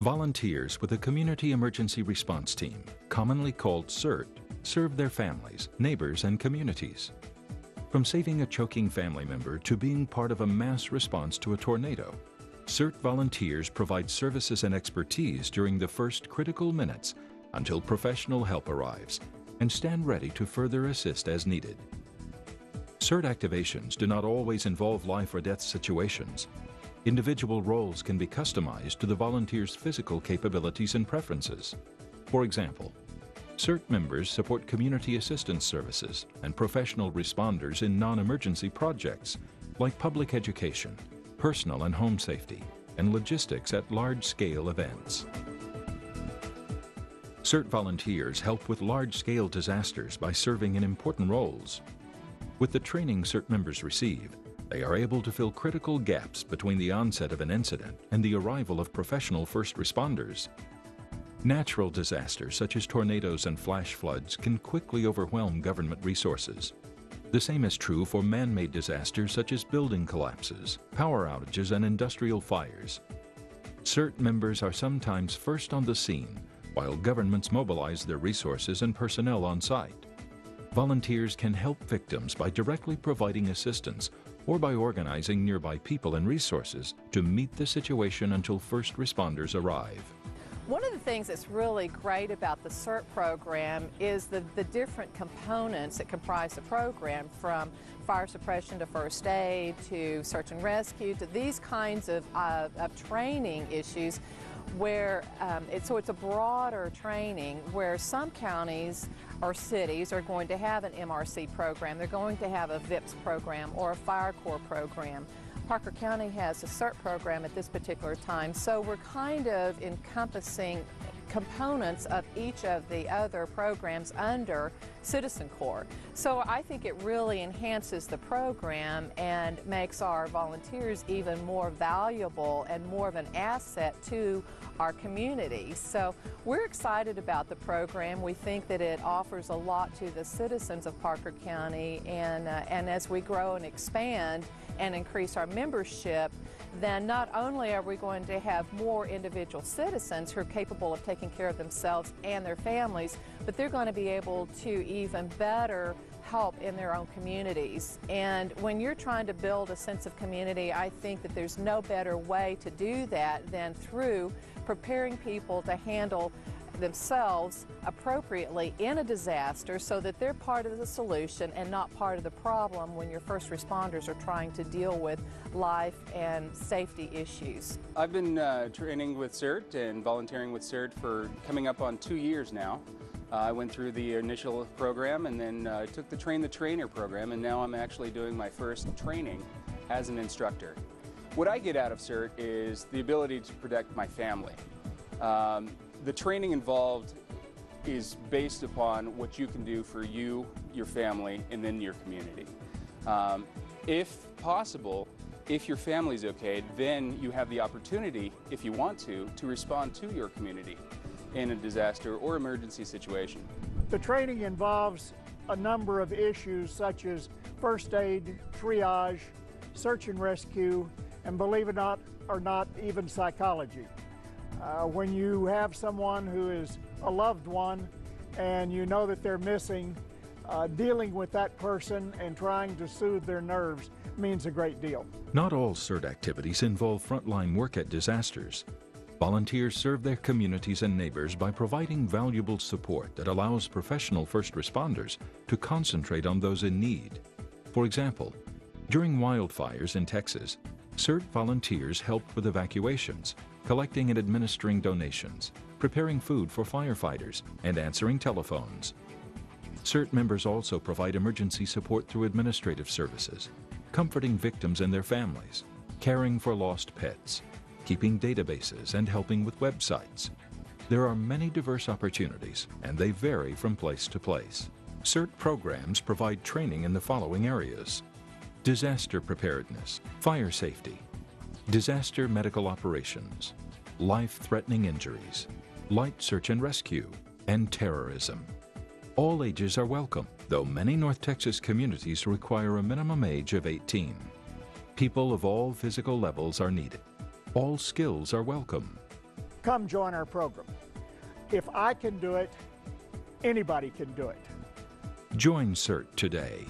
Volunteers with a Community Emergency Response Team, commonly called CERT, serve their families, neighbors, and communities. From saving a choking family member to being part of a mass response to a tornado, CERT volunteers provide services and expertise during the first critical minutes until professional help arrives and stand ready to further assist as needed. CERT activations do not always involve life or death situations. Individual roles can be customized to the volunteer's physical capabilities and preferences. For example, CERT members support community assistance services and professional responders in non-emergency projects like public education, personal and home safety, and logistics at large-scale events. CERT volunteers help with large-scale disasters by serving in important roles. With the training CERT members receive, they are able to fill critical gaps between the onset of an incident and the arrival of professional first responders. Natural disasters such as tornadoes and flash floods can quickly overwhelm government resources. The same is true for man-made disasters such as building collapses, power outages, and industrial fires. CERT members are sometimes first on the scene, while governments mobilize their resources and personnel on site. Volunteers can help victims by directly providing assistance or by organizing nearby people and resources to meet the situation until first responders arrive. One of the things that's really great about the CERT program is the different components that comprise the program, from fire suppression to first aid to search and rescue to these kinds of training issues where it's a broader training where some counties or cities are going to have an MRC program, they're going to have a VIPS program or a Fire Corps program. Parker County has a CERT program at this particular time, so we're kind of encompassing components of each of the other programs under Citizen Corps. So I think it really enhances the program and makes our volunteers even more valuable and more of an asset to our community. So we're excited about the program. We think that it offers a lot to the citizens of Parker County, and as we grow and expand and increase our membership, then not only are we going to have more individual citizens who are capable of taking care of themselves and their families, but they're going to be able to even better help in their own communities. And when you're trying to build a sense of community, I think that there's no better way to do that than through preparing people to handle themselves appropriately in a disaster so that they're part of the solution and not part of the problem when your first responders are trying to deal with life and safety issues. I've been training with CERT and volunteering with CERT for coming up on 2 years now. I went through the initial program and then took the Train the Trainer program, and now I'm actually doing my first training as an instructor. What I get out of CERT is the ability to protect my family. The training involved is based upon what you can do for you, your family, and then your community. If possible, if your family's okay, then you have the opportunity, if you want to respond to your community in a disaster or emergency situation. The training involves a number of issues such as first aid, triage, search and rescue, and believe it or not, even psychology. When you have someone who is a loved one and you know that they're missing, dealing with that person and trying to soothe their nerves means a great deal. Not all CERT activities involve frontline work at disasters. Volunteers serve their communities and neighbors by providing valuable support that allows professional first responders to concentrate on those in need. For example, during wildfires in Texas, CERT volunteers helped with evacuations, collecting and administering donations, preparing food for firefighters, and answering telephones. CERT members also provide emergency support through administrative services, comforting victims and their families, caring for lost pets, keeping databases, and helping with websites. There are many diverse opportunities, and they vary from place to place. CERT programs provide training in the following areas: disaster preparedness, fire safety, disaster medical operations, life-threatening injuries, light search and rescue, and terrorism. All ages are welcome, though many North Texas communities require a minimum age of 18. People of all physical levels are needed. All skills are welcome. come join our program. If I can do it, anybody can do it. Join CERT today.